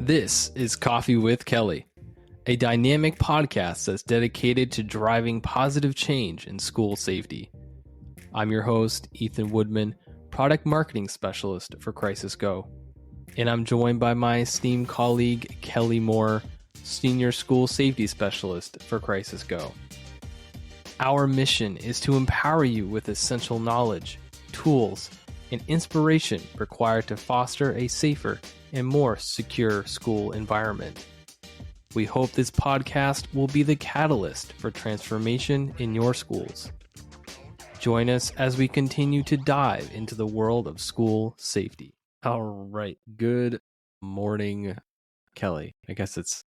This is Coffee with Kelly, a dynamic podcast that's dedicated to driving positive change in school safety. I'm your host, Ethan Woodman, Product Marketing Specialist for Crisis Go, and I'm joined by my esteemed colleague, Kelly Moore, Senior School Safety Specialist for Crisis Go. Our mission is to empower you with essential knowledge, tools, and inspiration required to foster a safer and more secure school environment. We hope this podcast will be the catalyst for transformation in your schools. Join us as we continue to dive into the world of school safety. All right. Good morning, Kelly. I guess it's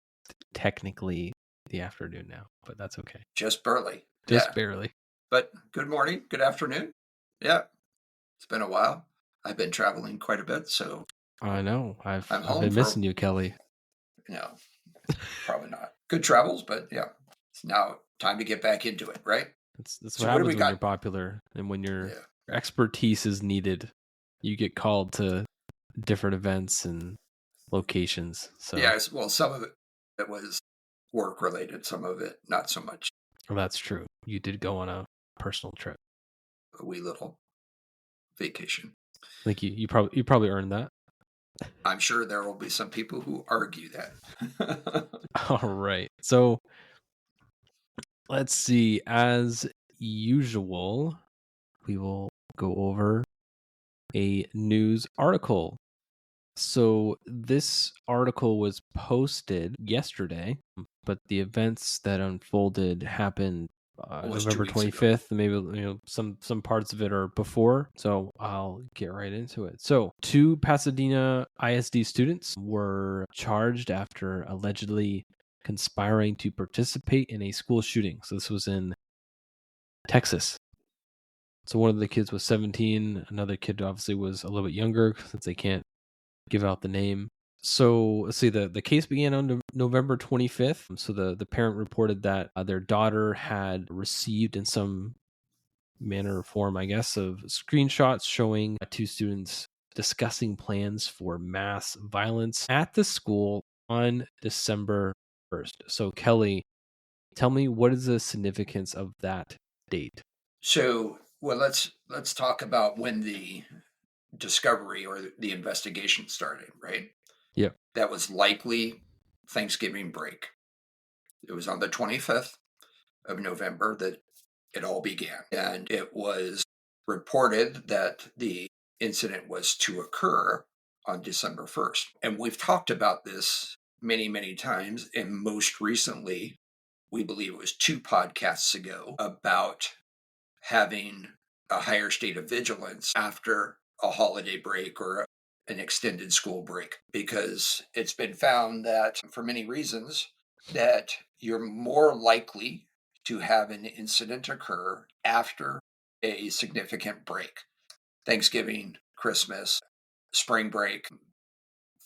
technically the afternoon now, but that's okay. Just barely. Just barely. But good morning, good afternoon. Yeah, it's been a while. I've been traveling quite a bit, so I know. I've been missing you, Kelly. No, probably not. Good travels, but yeah, it's now time to get back into it, right? That's what happens when you're popular and when your expertise is needed. You get called to different events and locations. So yeah, well, some of it was work related, some of it not so much. Well, that's true. You did go on a personal trip. A wee little vacation. I think you probably earned that. I'm sure there will be some people who argue that. All right. So let's see. As usual, we will go over a news article. So this article was posted yesterday, but the events that unfolded happened November 25th. Maybe some parts of it are before, so I'll get right into it. So 2 Pasadena ISD students were charged after allegedly conspiring to participate in a school shooting. So this was in Texas. So one of the kids was 17. Another kid obviously was a little bit younger since they can't give out the name. So let's see, the case began on November 25th. So the parent reported that their daughter had received in some manner or form, I guess, of screenshots showing 2 students discussing plans for mass violence at the school on December 1st. So Kelly, tell me, what is the significance of that date? So, well, let's talk about when the discovery or the investigation started, right? Yeah. That was likely Thanksgiving break. It was on the 25th of November that it all began. And it was reported that the incident was to occur on December 1st. And we've talked about this many, many times. And most recently, we believe it was 2 podcasts ago, about having a higher state of vigilance after a holiday break or an extended school break, because it's been found that for many reasons that you're more likely to have an incident occur after a significant break. Thanksgiving, Christmas, spring break,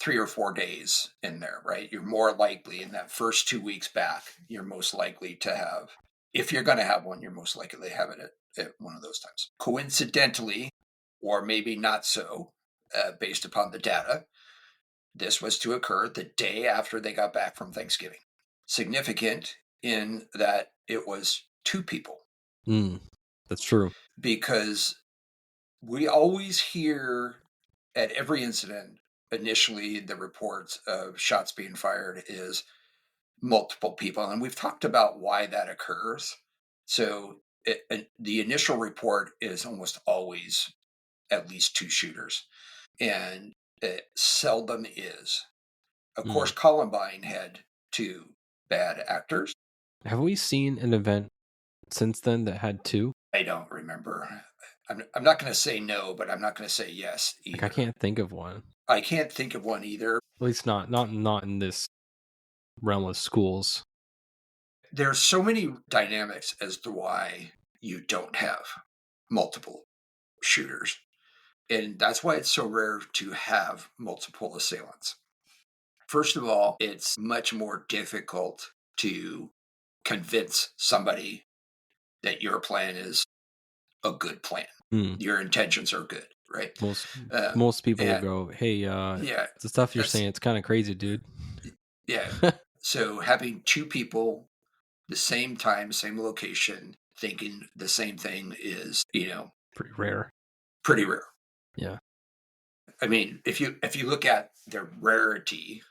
3 or 4 days in there, right? You're more likely in that first 2 weeks back, you're most likely to have, if you're going to have one, you're most likely to have it at one of those times. Coincidentally, or maybe not so, based upon the data, this was to occur the day after they got back from Thanksgiving. Significant in that it was 2 people. That's true. Because we always hear at every incident, initially the reports of shots being fired is multiple people. And we've talked about why that occurs. So the initial report is almost always at least 2 shooters. And it seldom is. Of course, Columbine had 2 bad actors. Have we seen an event since then that had 2? I don't remember. I'm not going to say no, but I'm not going to say yes either. I can't think of one. I can't think of one either. At least not in this realm of schools. There's so many dynamics as to why you don't have multiple shooters. And that's why it's so rare to have multiple assailants. First of all, it's much more difficult to convince somebody that your plan is a good plan. Your intentions are good. right? Most people will And go, "Hey, yeah, the stuff you're that's saying, it's kind of crazy, dude." yeah. So having two people the same time, same location, thinking the same thing is, Pretty rare. pretty rare. Yeah. I mean, if you look at the rarity,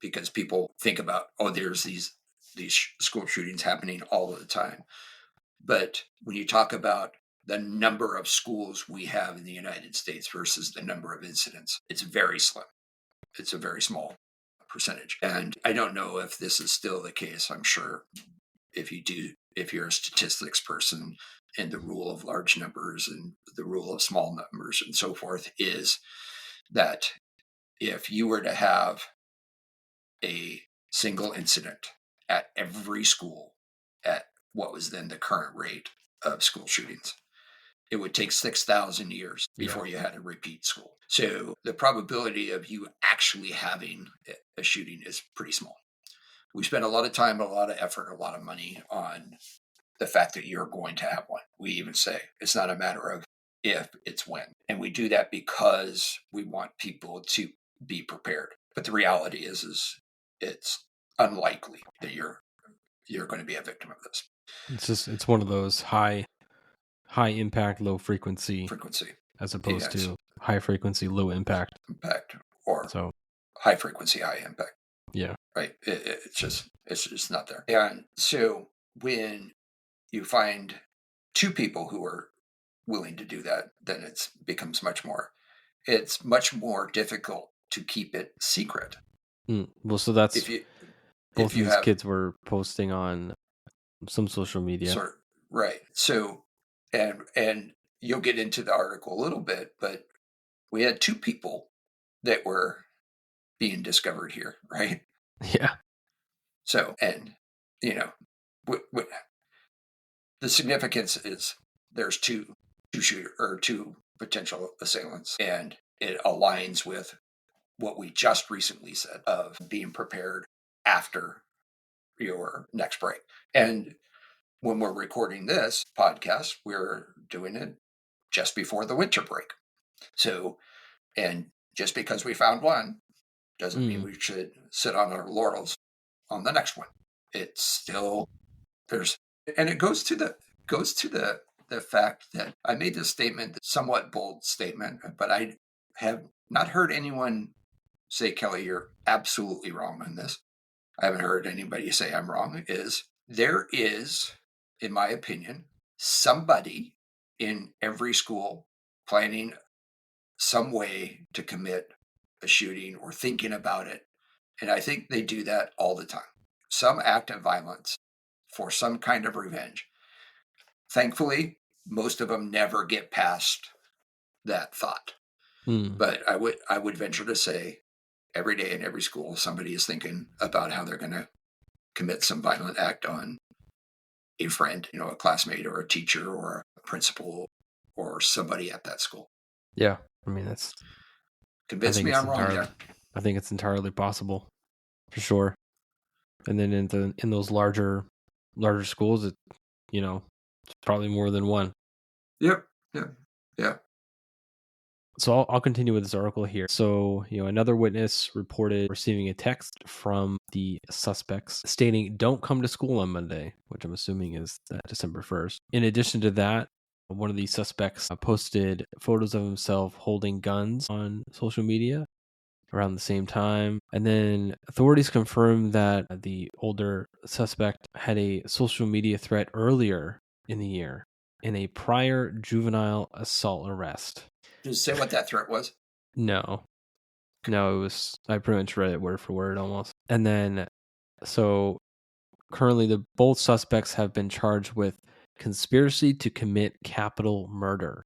because people think about, oh, there's these school shootings happening all of the time, but when you talk about the number of schools we have in the United States versus the number of incidents, it's very slim. It's a very small percentage, and I don't know if this is still the case. I'm sure if you're a statistics person, and the rule of large numbers and the rule of small numbers and so forth is that if you were to have a single incident at every school at what was then the current rate of school shootings, it would take 6,000 years before you had a repeat school. So the probability of you actually having a shooting is pretty small. We spend a lot of time, a lot of effort, a lot of money on the fact that you're going to have one. We even say it's not a matter of if, it's when. And we do that because we want people to be prepared. But the reality is it's unlikely that you're going to be a victim of this It's one of those high impact, low frequency, frequency. as opposed Yes, to high frequency, low impact. impact or So high frequency, high impact. yeah. Right? It's just not there. And so when you find two people who are willing to do that, then it's much more difficult to keep it secret. Well, so that's If you both if of you these have kids were posting on some social media. sort of right. So and you'll get into the article a little bit, but we had two people that were being discovered here, right? Yeah. So and you know, what the significance is there's two potential assailants, and it aligns with what we just recently said of being prepared after your next break. And when we're recording this podcast, we're doing it just before the winter break. So, and just because we found one doesn't mean we should sit on our laurels on the next one. It's still there's and it goes to the fact that I made this statement, somewhat bold statement, but I have not heard anyone say, Kelly, you're absolutely wrong on this. I haven't heard anybody say I'm wrong. There is, in my opinion, somebody in every school planning some way to commit a shooting or thinking about it. And I think they do that all the time. Some act of violence for some kind of revenge. Thankfully, most of them never get past that thought. But I would venture to say every day in every school, somebody is thinking about how they're going to commit some violent act on a friend, a classmate or a teacher or a principal or somebody at that school. Yeah. I mean, I Convince think me it's I'm wrong entirely, there. I think it's entirely possible, for sure. And then in those larger schools, it's probably more than one. Yep. Yep. Yeah. So I'll continue with this article here. So, another witness reported receiving a text from the suspects stating, "Don't come to school on Monday," which I'm assuming is that December 1st. In addition to that, one of the suspects posted photos of himself holding guns on social media around the same time. And then authorities confirmed that the older suspect had a social media threat earlier in the year in a prior juvenile assault arrest. Just say what that threat was. No, it was, I pretty much read it word for word almost. And then, so currently both suspects have been charged with conspiracy to commit capital murder.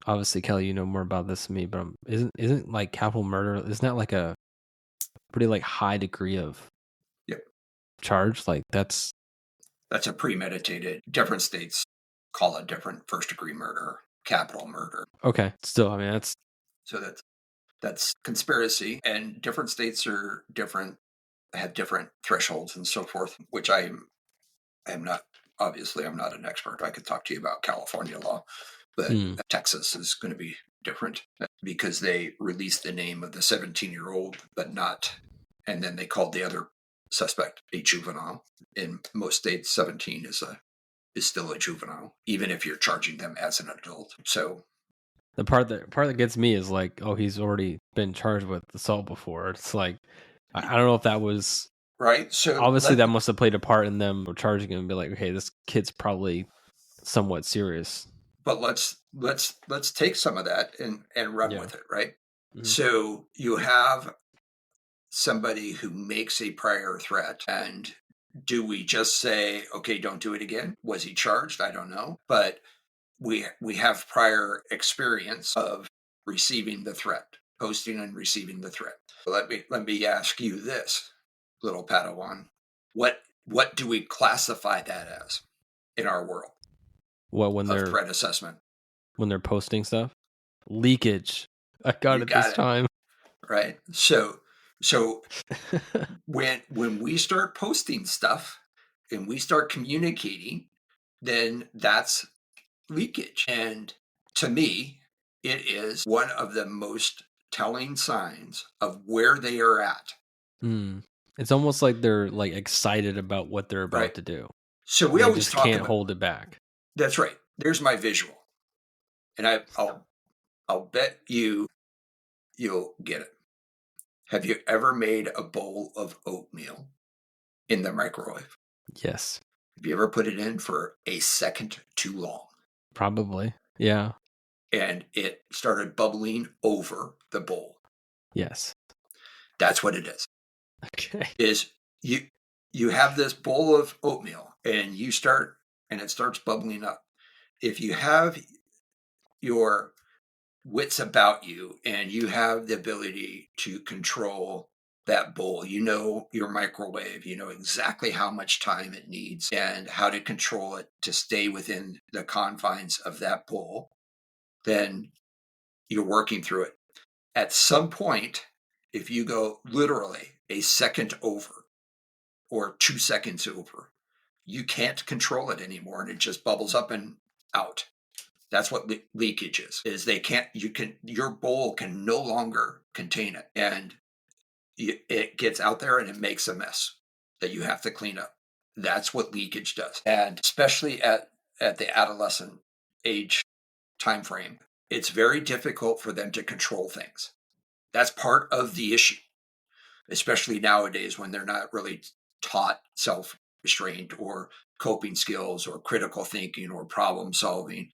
Obviously, Kelly, you know more about this than me, but isn't like capital murder, isn't that like a pretty like high degree of Yep. charge? Like That's a premeditated. Different states call it different: first degree murder, capital murder. okay. Still, I mean, that's So that's conspiracy, and different states are different, have different thresholds and so forth, which I am not. Obviously, I'm not an expert. I could talk to you about California law, But Texas is going to be different because they released the name of the 17-year-old, but not, and then they called the other suspect a juvenile. In most states, 17 is still a juvenile, even if you're charging them as an adult. So the part that gets me is like, oh, he's already been charged with assault before. It's like, I don't know if that was right. So obviously that must have played a part in them charging him and be like, okay, this kid's probably somewhat serious. But let's take some of that and run with it, right? Mm-hmm. So you have somebody who makes a prior threat, and do we just say, okay, don't do it again? Was he charged? I don't know, but we have prior experience of receiving the threat, posting and receiving the threat. Let me ask you this, little Padawan. What do we classify that as in our world? What, when they're threat assessment? When they're posting stuff? Leakage. I got it this time. Right. So when we start posting stuff and we start communicating, then that's leakage. And to me, it is one of the most telling signs of where they are at. It's almost like they're like excited about what they're about to do. So we always just can't hold it back. That's right. There's my visual, and I'll bet you'll get it. Have you ever made a bowl of oatmeal in the microwave? Yes. Have you ever put it in for a second too long? Probably. Yeah. And it started bubbling over the bowl. Yes. That's what it is. Okay. Is you have this bowl of oatmeal and it starts bubbling up. If you have your wits about you and you have the ability to control that bowl, you know your microwave, you know exactly how much time it needs and how to control it to stay within the confines of that bowl, then you're working through it. At some point, if you go literally a second over or 2 seconds over, you can't control it anymore and it just bubbles up and out. That's what leakage is your bowl can no longer contain it, and it gets out there and it makes a mess that you have to clean up. That's what leakage does. And especially at the adolescent age time frame, it's very difficult for them to control things. That's part of the issue, especially nowadays when they're not really taught self-restraint or coping skills or critical thinking or problem solving.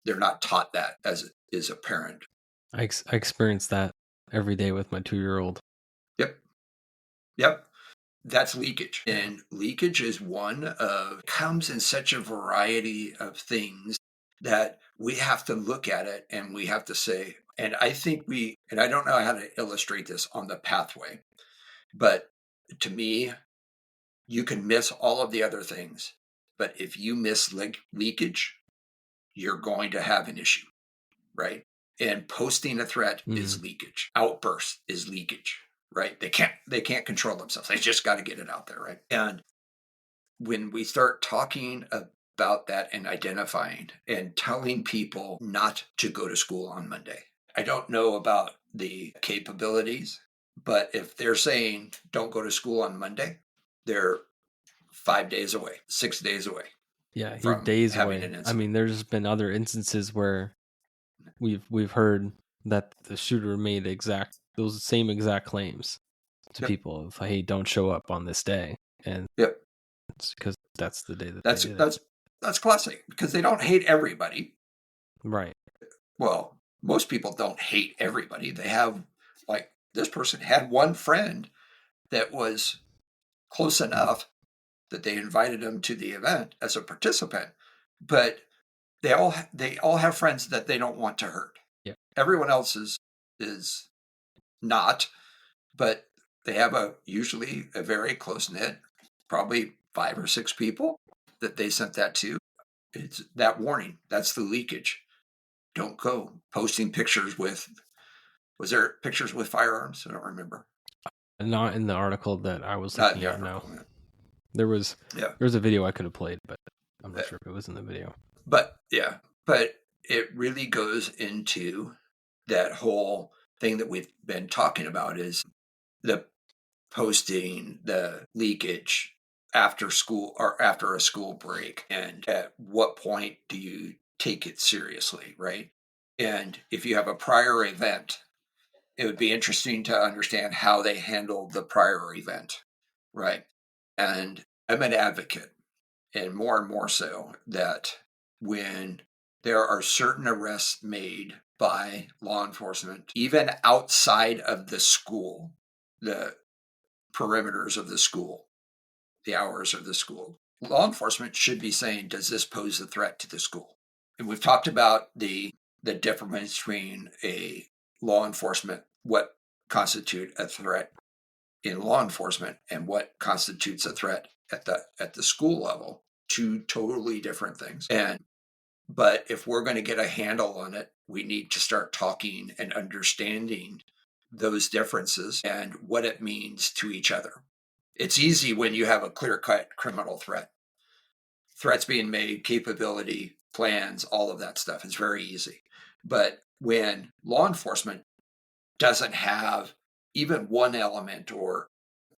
They're not taught that as is a parent. I experience that every day with my 2-year-old. Yep. That's leakage. And leakage is comes in such a variety of things that we have to look at it and we have to say, and I think and I don't know how to illustrate this on the pathway, but to me, you can miss all of the other things, but if you miss leakage, you're going to have an issue, right? And posting a threat is leakage. Outburst is leakage, right? They can't control themselves. They just got to get it out there, right? And when we start talking about that and identifying and telling people not to go to school on Monday, I don't know about the capabilities, but if they're saying don't go to school on Monday, they're 5 days away, 6 days away. Yeah, you're days away. I mean, there's been other instances where we've heard that the shooter made those same exact claims to people of, hey, don't show up on this day, and it's because that's the day that they did it. That's classic, because they don't hate everybody, right? Well, most people don't hate everybody. They have, like, this person had one friend that was close enough that they invited him to the event as a participant, but they all have friends that they don't want to hurt. Yeah. Everyone else is not, but they have usually a very close knit, probably 5 or 6 people that they sent that to. It's that warning. That's the leakage. Don't go posting pictures was there pictures with firearms? I don't remember. Not in the article that I was looking at. No. There was a video I could have played, but I'm not sure if it was in the video. But yeah, But it really goes into that whole thing that we've been talking about, is the posting, the leakage after school or after a school break, and at what point do you take it seriously, right? And if you have a prior event, it would be interesting to understand how they handled the prior event, right? And I'm an advocate, and more so, that when there are certain arrests made by law enforcement, even outside of the school, the perimeters of the school, the hours of the school, law enforcement should be saying, does this pose a threat to the school? And we've talked about the difference between a law enforcement, what constitute a threat in law enforcement, and what constitutes a threat at the school level. Two totally different things. But if we're going to get a handle on it, we need to start talking and understanding those differences and what it means to each other. It's easy when you have a clear-cut criminal threat. Threats being made, capability, plans, all of that stuff is very easy. But when law enforcement doesn't have even one element, or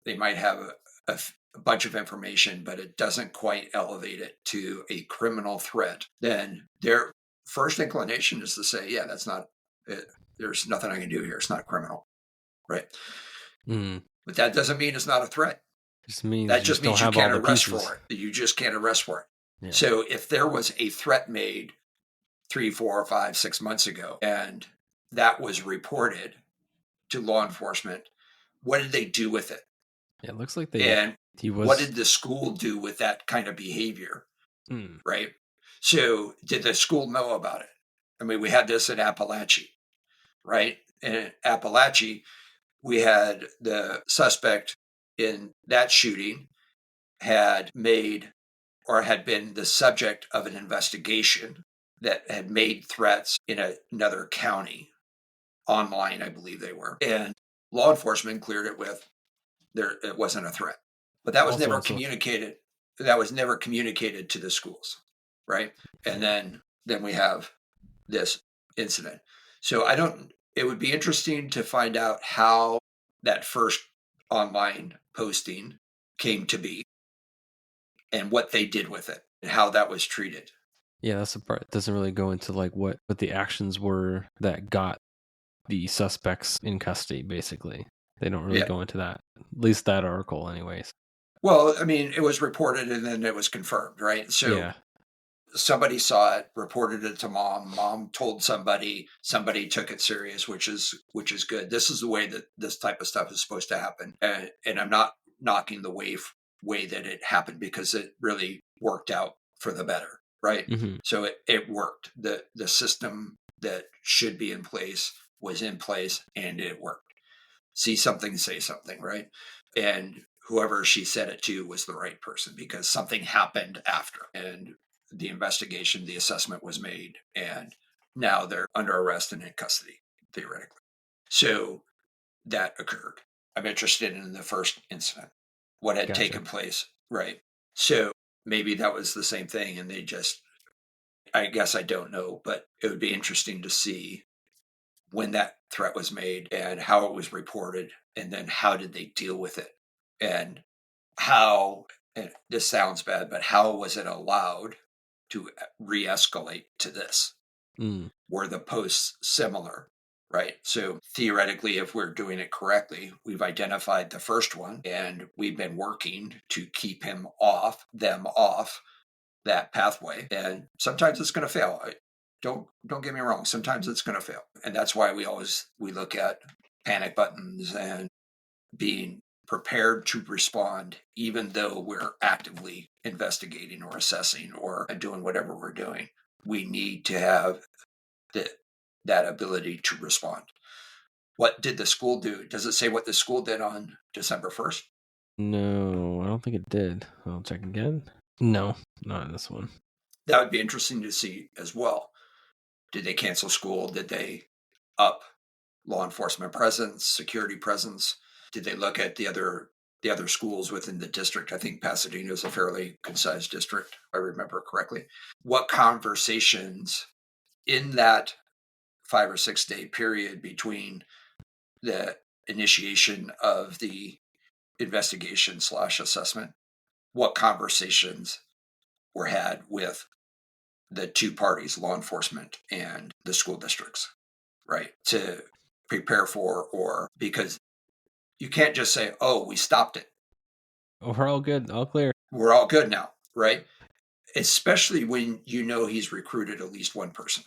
they might have a bunch of information, but it doesn't quite elevate it to a criminal threat, then their first inclination is to say, yeah, that's not it. There's nothing I can do here. It's not criminal, right? But that doesn't mean it's not a threat. That just means you can't arrest for it. You just can't arrest for it. Yeah. So if there was a threat made 3, 4, 5, 6 months ago, and that was reported to law enforcement, what did they do with it? Yeah, it looks like what did the school do with that kind of behavior? Right? So did the school know about it? I mean, we had this in Appalachia, right? And in Appalachia, we had the suspect in that shooting had made, or had been the subject of an investigation that had made threats in another county, online, I believe they were. And law enforcement cleared it with, it wasn't a threat. But that was never communicated. That was never communicated to the schools, right? And then we have this incident. So it would be interesting to find out how that first online posting came to be and what they did with it and how that was treated. Yeah, that's the part. It doesn't really go into like what the actions were that got the suspects in custody, basically. They don't really go into that. At least that article, anyways. Well, I mean, it was reported and then it was confirmed, right? So somebody saw it, reported it to mom. Mom told somebody. Somebody took it serious, which is good. This is the way that this type of stuff is supposed to happen. And I'm not knocking the way that it happened, because it really worked out for the better, right? Mm-hmm. So it worked. The system that should be in place was in place, and it worked. See something, say something, right? And whoever she said it to was the right person, because something happened after, and the investigation, the assessment was made, and now they're under arrest and in custody, theoretically. So that occurred. I'm interested in the first incident, what had taken place, right? So maybe that was the same thing, and they just, I guess I don't know, but it would be interesting to see when that threat was made and how it was reported, and then how did they deal with it, and how, and this sounds bad, but how was it allowed to re-escalate to this? Were the posts similar, right? So theoretically, if we're doing it correctly, we've identified the first one, and we've been working to keep them off that pathway. And sometimes it's going to fail. Don't get me wrong. Sometimes it's going to fail. And that's why we look at panic buttons and being prepared to respond, even though we're actively investigating or assessing or doing whatever we're doing. We need to have that ability to respond. What did the school do? Does it say what the school did on December 1st? No, I don't think it did. I'll check again. No, not in this one. That would be interesting to see as well. Did they cancel school? Did they up law enforcement presence, security presence? Did they look at the other schools within the district? I think Pasadena is a fairly good-sized district, if I remember correctly. What conversations in that 5 or 6 day period between the initiation of the investigation / assessment, what conversations were had with the two parties, law enforcement and the school districts, right? To prepare for, or because you can't just say, oh, we stopped it. Oh, we're all good, all clear. We're all good now, right? Especially when you know he's recruited at least one person.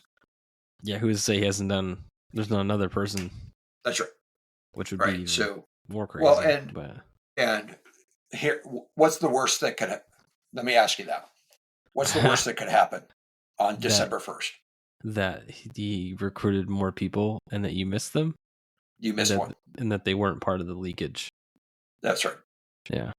Yeah, who's to say he hasn't done? There's not another person. That's right. Which would be Right. even So, more crazy. well, but and here, what's the worst that could? Let me ask you that. What's the worst that could happen on December 1st? That he recruited more people and that you missed them. You missed one, and that they weren't part of the leakage. That's right. Yeah.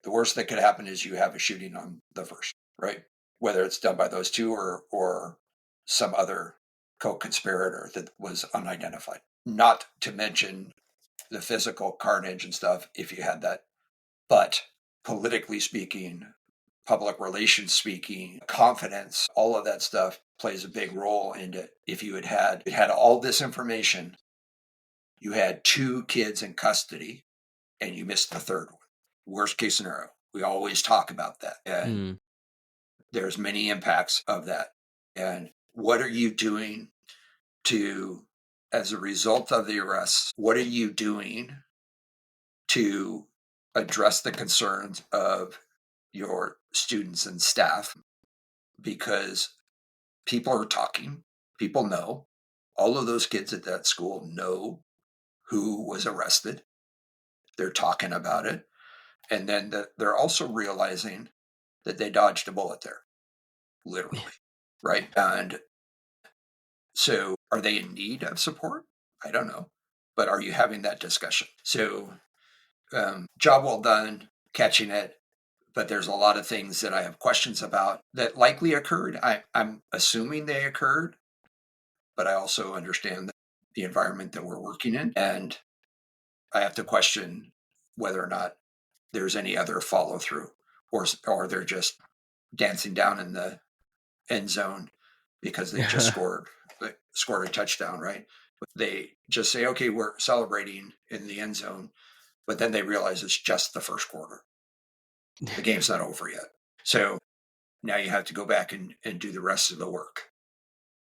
The worst that could happen is you have a shooting on the 1st, right? Whether it's done by those two or some other co-conspirator that was unidentified. Not to mention the physical carnage and stuff if you had that. But politically speaking, public relations speaking, confidence, all of that stuff plays a big role in it. If you had all this information, you had 2 kids in custody and you missed the third one. Worst case scenario. We always talk about that. And there's many impacts of that. And what are you doing to, as a result of the arrests, what are you doing to address the concerns of your students and staff? Because people are talking, people know, all of those kids at that school know who was arrested. They're talking about it. And then they're also realizing that they dodged a bullet there, literally, right? And so are they in need of support? I don't know. But are you having that discussion? So job well done catching it. But there's a lot of things that I have questions about that likely occurred. I'm assuming they occurred, but I also understand the environment that we're working in. And I have to question whether or not there's any other follow through, or they're just dancing down in the end zone because they just scored a touchdown, right? But they just say, okay, we're celebrating in the end zone, but then they realize it's just the first quarter. The game's not over yet. So now you have to go back and do the rest of the work,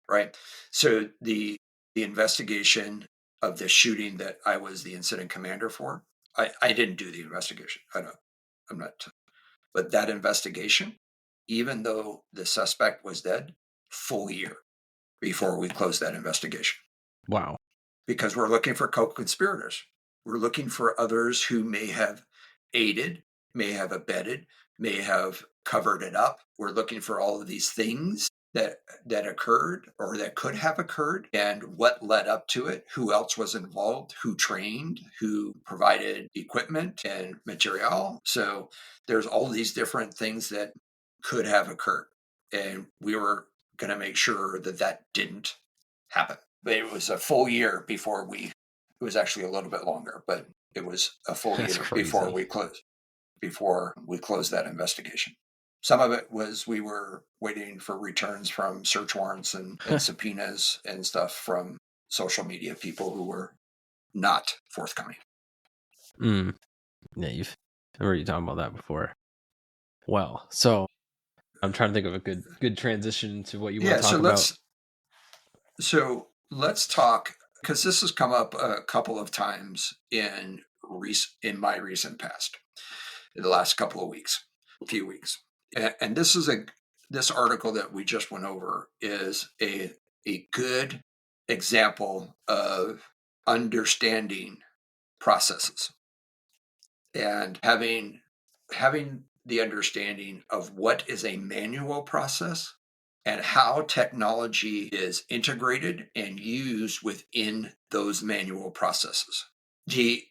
right? So the investigation of the shooting that I was the incident commander for, I didn't do the investigation. I'm not, but that investigation, even though the suspect was dead, full year before we closed that investigation. Wow. Because we're looking for co-conspirators. We're looking for others who may have aided, may have abetted, may have covered it up. We're looking for all of these things that occurred or that could have occurred and what led up to it, who else was involved, who trained, who provided equipment and material. So there's all these different things that could have occurred. And we were going to make sure that that didn't happen. But it was a full year before it was actually a little bit longer, but it was a full year before we closed that investigation. Some of it was we were waiting for returns from search warrants and subpoenas and stuff from social media people who were not forthcoming. Yeah, you've already talked about that before. Well, so I'm trying to think of a good transition to what you want to talk about. So let's talk, because this has come up a couple of times in my recent past, in the last couple of few weeks. And this article that we just went over is a good example of understanding processes and having the understanding of what is a manual process and how technology is integrated and used within those manual processes. The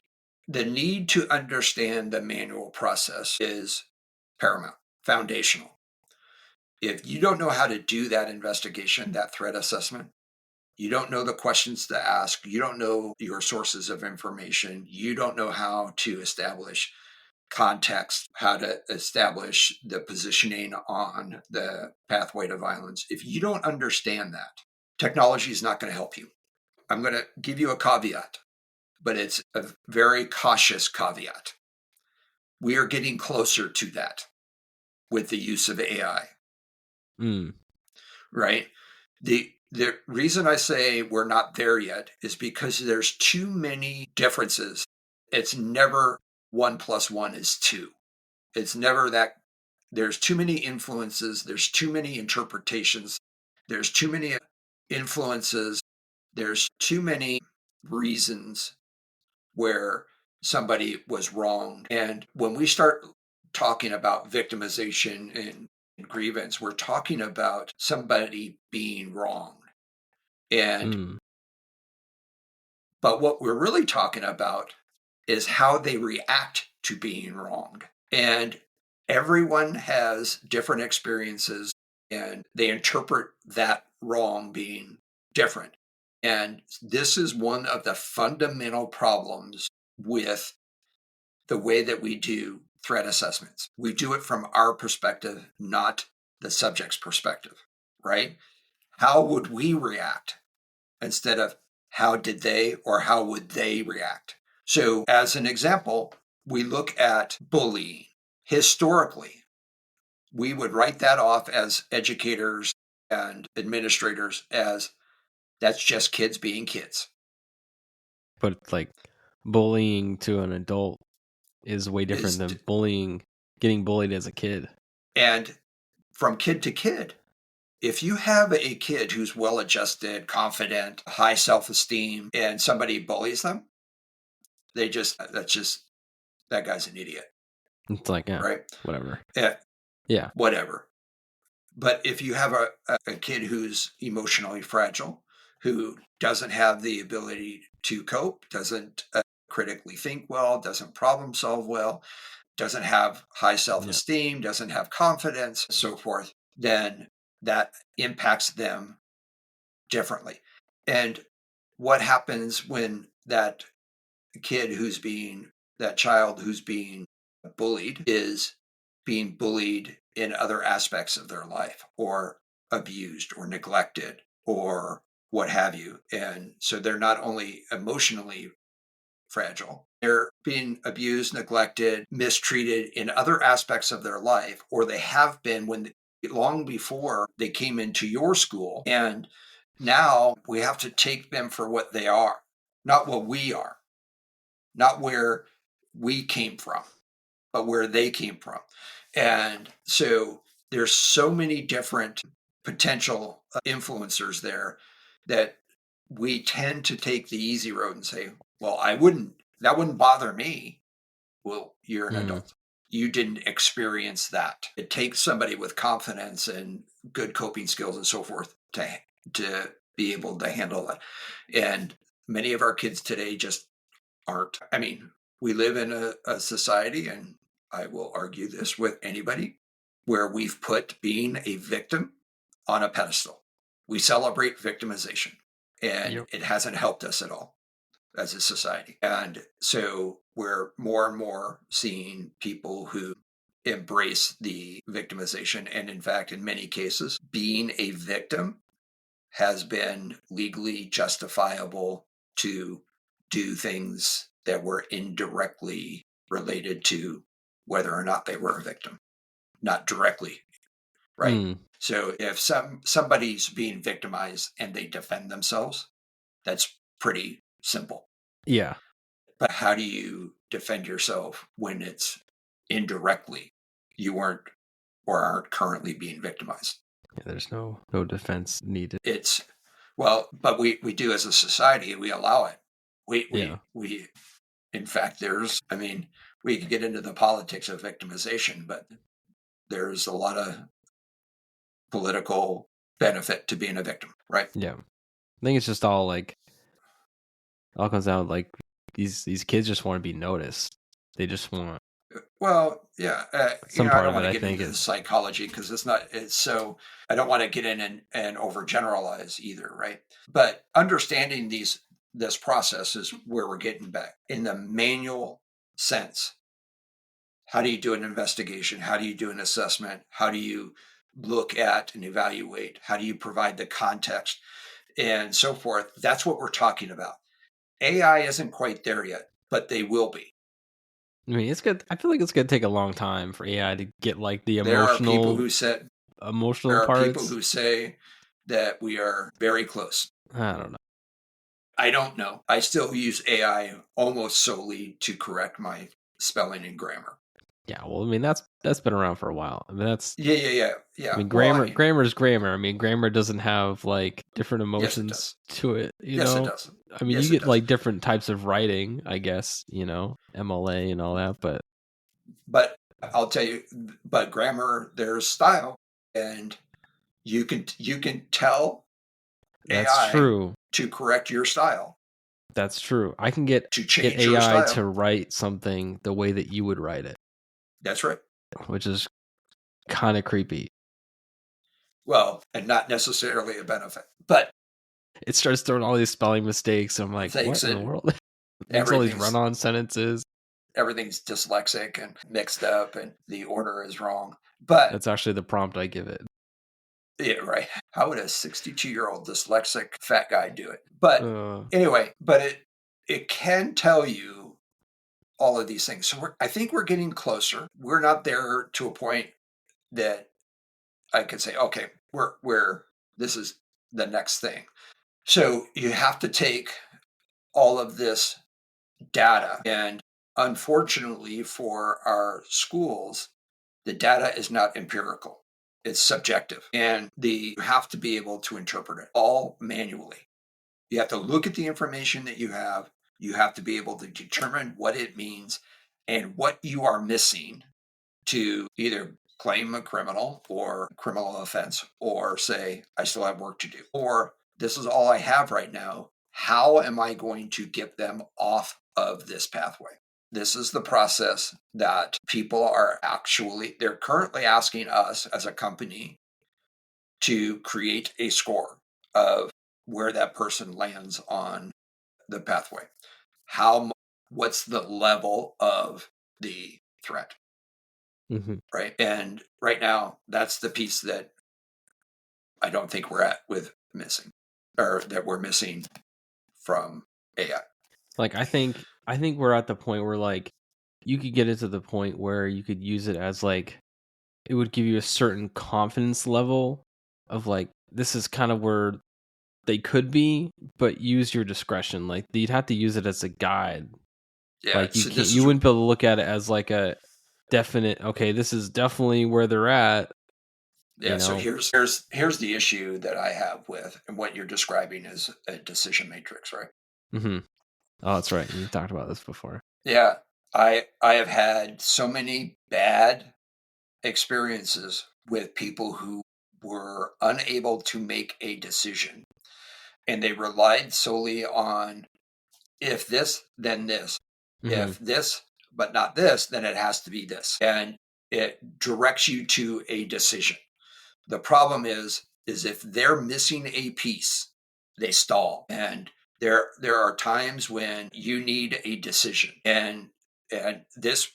need to understand the manual process is paramount, foundational. If you don't know how to do that investigation, that threat assessment, you don't know the questions to ask, you don't know your sources of information, you don't know how to establish context, how to establish the positioning on the pathway to violence. If you don't understand that, technology is not going to help you. I'm going to give you a caveat, but it's a very cautious caveat. We are getting closer to that with the use of AI. Right? The reason I say we're not there yet is because there's too many differences. It's never 1 + 1 is 2. It's never that. There's too many influences. There's too many interpretations. There's too many influences. There's too many reasons where somebody was wrong. And when we start talking about victimization and grievance, we're talking about somebody being wrong. And but what we're really talking about is how they react to being wrong. And everyone has different experiences and they interpret that wrong being different. And this is one of the fundamental problems with the way that we do threat assessments. We do it from our perspective, not the subject's perspective, right? How would we react instead of how did they or how would they react? So, as an example, we look at bullying. Historically, we would write that off as educators and administrators as that's just kids being kids. But like bullying to an adult is way different than getting bullied as a kid. And from kid to kid, if you have a kid who's well adjusted, confident, high self esteem, and somebody bullies them, that guy's an idiot. It's like, yeah, right? Whatever. Yeah. Whatever. But if you have a kid who's emotionally fragile, who doesn't have the ability to cope, doesn't critically think well, doesn't problem solve well, doesn't have high self-esteem, doesn't have confidence, and so forth, then that impacts them differently. And what happens when that child who's being bullied is being bullied in other aspects of their life or abused or neglected or what have you. And so they're not only emotionally fragile, they're being abused, neglected, mistreated in other aspects of their life, or they have been long before they came into your school. And now we have to take them for what they are, not what we are, not where we came from, but where they came from. And so there's so many different potential influencers there that we tend to take the easy road and say, well, that wouldn't bother me. Well, you're an adult. You didn't experience that. It takes somebody with confidence and good coping skills and so forth to be able to handle that. And many of our kids today just aren't. I mean, we live in a society, and I will argue this with anybody, where we've put being a victim on a pedestal. We celebrate victimization, and it hasn't helped us at all as a society. And so we're more and more seeing people who embrace the victimization. And in fact, in many cases, being a victim has been legally justifiable to do things that were indirectly related to whether or not they were a victim, not directly, right? So if somebody's being victimized and they defend themselves, that's pretty simple. Yeah. But how do you defend yourself when it's indirectly you weren't or aren't currently being victimized? Yeah, there's no defense needed. But we do as a society, we allow it. We in fact, we could get into the politics of victimization, but there's a lot of political benefit to being a victim, right? Yeah. I think it's just all comes out like these kids just want to be noticed. They just want. Well, yeah. Some part I don't of want it, to I get think, into the is psychology because it's so. I don't want to get in and overgeneralize either, right? But understanding this process is where we're getting back in the manual sense. How do you do an investigation? How do you do an assessment? How do you look at and evaluate? How do you provide the context and so forth? That's what we're talking about. AI isn't quite there yet, but they will be. I mean, it's good. I feel like it's gonna take a long time for AI to get like the There are people emotional who said emotional there are people parts. who say that we are very close. I don't know. I don't know. I still use AI almost solely to correct my spelling and grammar. Yeah, well, I mean that's been around for a while. I mean I Yeah. mean Well, I mean, grammar is grammar. I mean grammar doesn't have like different yes, it emotions does. to it, you Yes, it know? does. I mean you Yes, it get does. like different types of writing, I guess, MLA and all that, but But I'll tell you, but grammar, there's style, and you can tell that's AI true. to correct your style, That's true. I can get to change your AI to style. write something the way that you would write it, That's right. which is kind of creepy. Well, and not necessarily a benefit, but It starts throwing all these spelling mistakes. I'm like, thinks what in the that world? Makes all these everything's run-on sentences. everything's dyslexic and mixed up, and the order is wrong. But That's actually the prompt I give it. yeah, right. How would a 62-year-old dyslexic fat guy do it? But Uh, anyway, but it can tell you all of these things. So I think we're getting closer. We're not there to a point that I could say, okay, we're this is the next thing. So you have to take all of this data, and unfortunately for our schools, the data is not empirical. It's subjective, and you have to be able to interpret it all manually. You have to look at the information that you have. You have to be able to determine what it means and what you are missing to either claim a criminal or criminal offense, or say, I still have work to do, or this is all I have right now. How am I going to get them off of this pathway? This is the process that people they're currently asking us as a company to create a score of where that person lands on the pathway. What's the level of the threat? mhm. Right. And right now, that's the piece that I don't think we're at with missing, or that we're missing from AI. Like I think we're at the point where like you could get it to the point where you could use it as like it would give you a certain confidence level of like this is kind of where they could be, but use your discretion. Like you'd have to use it as a guide. Yeah. Like So this you is, wouldn't be able to look at it as like a definite, okay, this is definitely where they're at, you yeah. So know. here's the issue that I have with, and what you're describing is a decision matrix, right? Hmm. Oh, that's right. You talked about this before. Yeah. I have had so many bad experiences with people who were unable to make a decision, and they relied solely on, if this, then this. Hmm. If this, but not this, then it has to be this. And it directs you to a decision. The problem is if they're missing a piece, they stall. And there are times when you need a decision. And this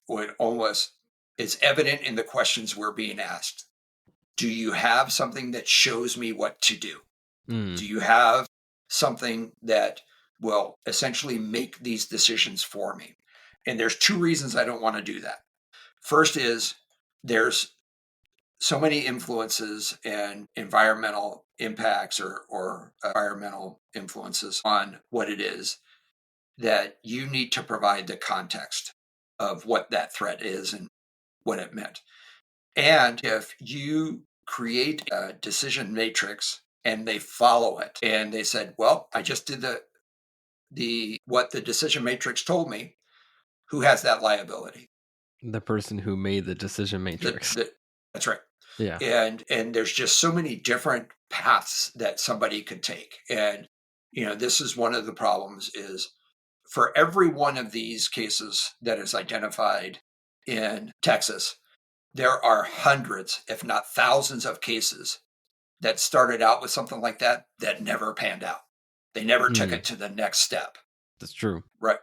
would almost is evident in the questions we're being asked. Do you have something that shows me what to do? Mm. Do you have something that will essentially make these decisions for me? And there's two reasons I don't want to do that. First is there's so many influences and environmental impacts, or environmental influences on what it is, that you need to provide the context of what that threat is and what it meant. And if you create a decision matrix and they follow it and they said, well, I just did the what the decision matrix told me, who has that liability? The person who made the decision The, matrix. the, that's right. Yeah. And there's just so many different paths that somebody could take. And this is one of the problems, is for every one of these cases that is identified in Texas, there are hundreds, if not thousands, of cases that started out with something like that never panned out. They never took Mm. it to the next step. That's true. Right.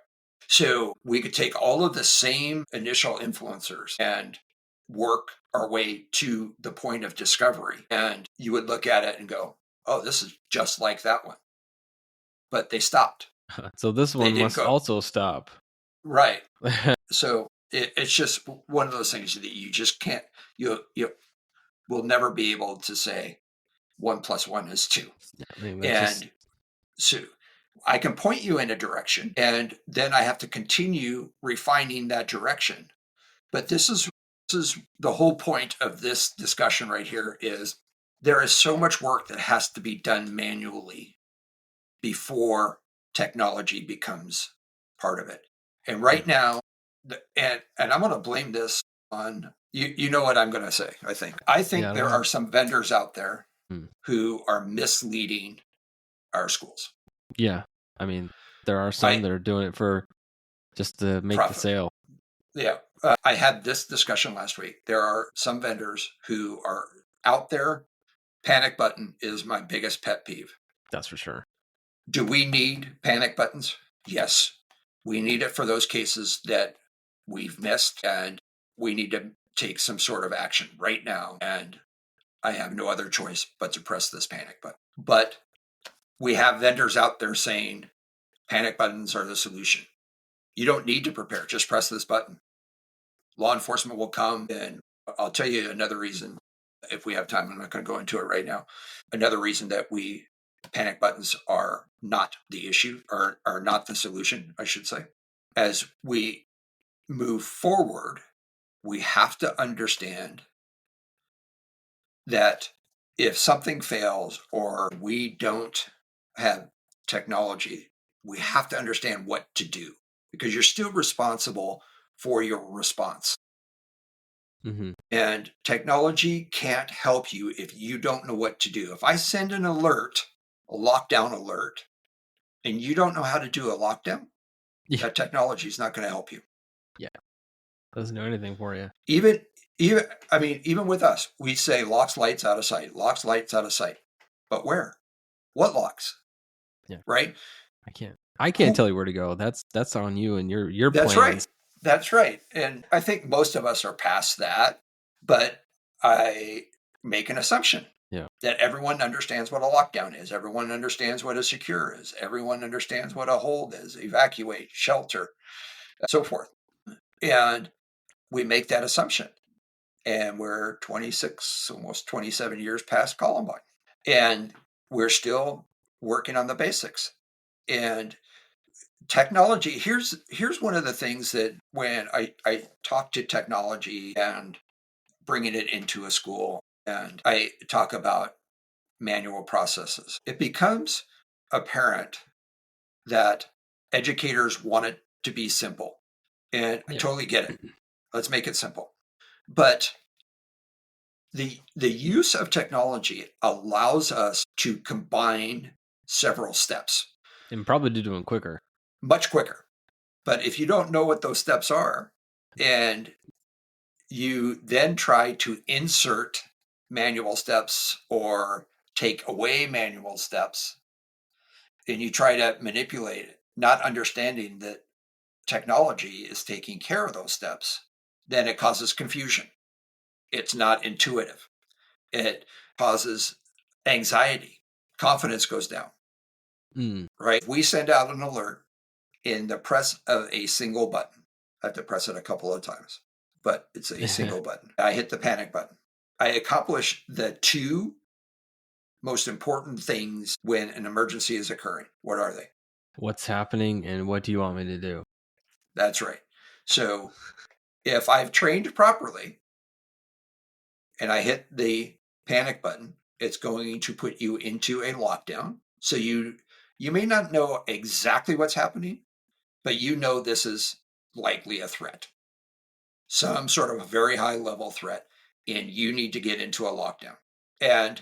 So we could take all of the same initial influencers and work our way to the point of discovery. And you would look at it and go, oh, this is just like that one. But they stopped. So this They one didn't must go. also stop. Right. So it's just one of those things that you just can't, you will never be able to say 1 + 1 is 2. I mean, And so I can point you in a direction, and then I have to continue refining that direction. But this is the whole point of this discussion right here is there is so much work that has to be done manually before technology becomes part of it. And right now, and I'm going to blame this on you. You know what I'm going to say? I think there are some vendors out there who are misleading our schools. Yeah, I mean, there are some that are doing it for just to make the sale. Yeah, I had this discussion last week. There are some vendors who are out there. Panic button is my biggest pet peeve. That's for sure. Do we need panic buttons? Yes. We need it for those cases that we've missed and we need to take some sort of action right now. And I have no other choice but to press this panic button. But we have vendors out there saying panic buttons are the solution. You don't need to prepare, just press this button. Law enforcement will come. And I'll tell you another reason, if we have time. I'm not going to go into it right now. Another reason that panic buttons are not the issue, or are not the solution, I should say. As we move forward, we have to understand that if something fails or we don't have technology, we have to understand what to do, because you're still responsible for your response. Mm-hmm. And technology can't help you if you don't know what to do. If I send an alert, a lockdown alert, and you don't know how to do a lockdown, that technology is not going to help you. Yeah, doesn't do anything for you. Even with us, we say locks, lights, out of sight. Locks, lights, out of sight. But where? What locks? Yeah, right. I can't tell you where to go. That's on you and your That's plans. Right. That's right. And I think most of us are past that. But I make an assumption. Yeah. That everyone understands what a lockdown is. Everyone understands what a secure is. Everyone understands what a hold is, evacuate, shelter, so forth. And we make that assumption. And we're 26, almost 27 years past Columbine. And we're still working on the basics. And technology, here's one of the things that when I talk to technology and bringing it into a school, and I talk about manual processes, it becomes apparent that educators want it to be simple. And I totally get it. Let's make it simple. But the use of technology allows us to combine several steps. And probably do them quicker. Much quicker. But if you don't know what those steps are, and you then try to insert manual steps or take away manual steps, and you try to manipulate it, not understanding that technology is taking care of those steps, then it causes confusion. It's not intuitive. It causes anxiety. Confidence goes down. Right? If we send out an alert in the press of a single button, I have to press it a couple of times, but it's a single button. I hit the panic button. I accomplish the two most important things when an emergency is occurring. What are they? What's happening and what do you want me to do? That's right. So if I've trained properly and I hit the panic button, it's going to put you into a lockdown. So you may not know exactly what's happening, but you know this is likely a threat, some sort of a very high level threat, and you need to get into a lockdown. And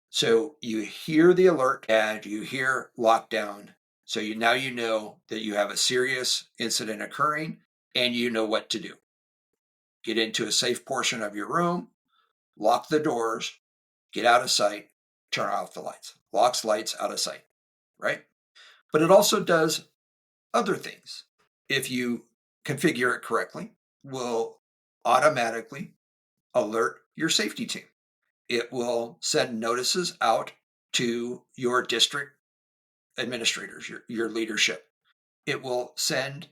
so you hear the alert and you hear lockdown. So now you know that you have a serious incident occurring and you know what to do. Get into a safe portion of your room, lock the doors, get out of sight, turn off the lights. Locks, lights, out of sight, right? But it also does other things. if you configure it correctly, will automatically alert your safety team. It will send notices out to your district administrators, your leadership. It will send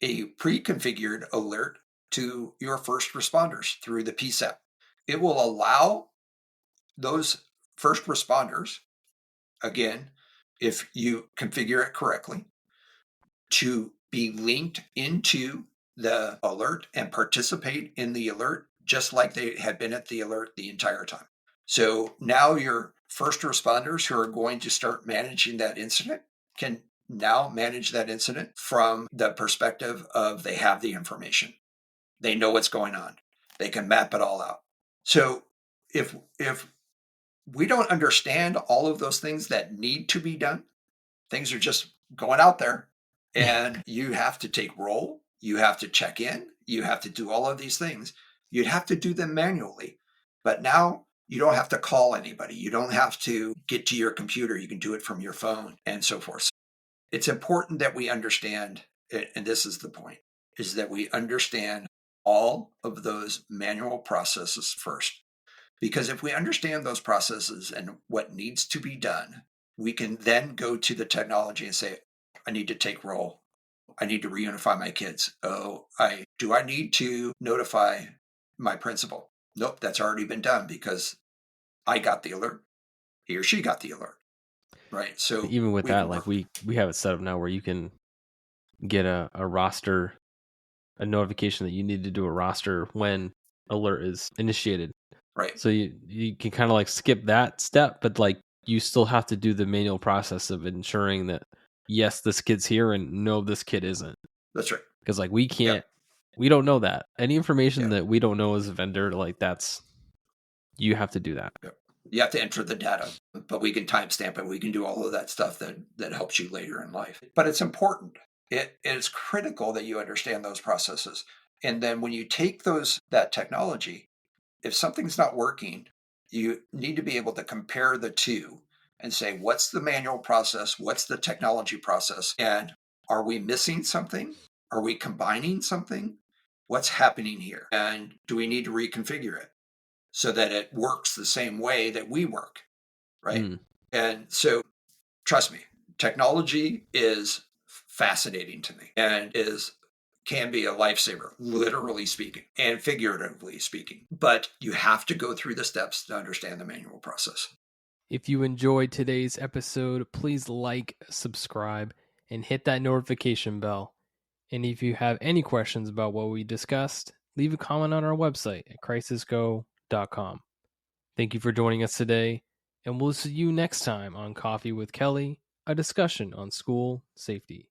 a pre-configured alert to your first responders through the PSAP. It will allow those first responders, again, if you configure it correctly, to be linked into the alert and participate in the alert just like they had been at the alert the entire time. So now your first responders who are going to start managing that incident can now manage that incident from the perspective of they have the information. They know what's going on. They can map it all out. So if we don't understand all of those things that need to be done, things are just going out there and you have to take roll, you have to check in, you have to do all of these things. You'd have to do them manually. But now you don't have to call anybody. You don't have to get to your computer. You can do it from your phone and so forth. It's important that we understand, and this is the point, is that we understand all of those manual processes first. Because if we understand those processes and what needs to be done, we can then go to the technology and say, I need to take roll. I need to reunify my kids. Do I need to notify my principal? Nope, that's already been done because I got the alert. He or she got the alert. Right. So Even with we that, can like work. we have it set up now where you can get a roster, a notification that you need to do a roster when alert is initiated. Right. So you can kind of like skip that step, but like you still have to do the manual process of ensuring that yes, this kid's here and no, this kid isn't. That's right. Because like we Yeah. can't, we don't know that. Any information Yeah. that we don't know as a vendor, like that's, you have to do that. Yeah. You have to enter the data, but we can timestamp it. We can do all of that stuff that helps you later in life. But it's important. It is critical that you understand those processes. And then when you take that technology, if something's not working, you need to be able to compare the two and say, what's the manual process? What's the technology process? And are we missing something? Are we combining something? What's happening here? And do we need to reconfigure it so that it works the same way that we work? Right. Mm. And so, trust me, technology is fascinating to me and can be a lifesaver, literally speaking and figuratively speaking. But you have to go through the steps to understand the manual process. If you enjoyed today's episode, please like, subscribe, and hit that notification bell. And if you have any questions about what we discussed, leave a comment on our website at crisisgo.com. Thank you for joining us today, and we'll see you next time on Coffee with Kelly, a discussion on school safety.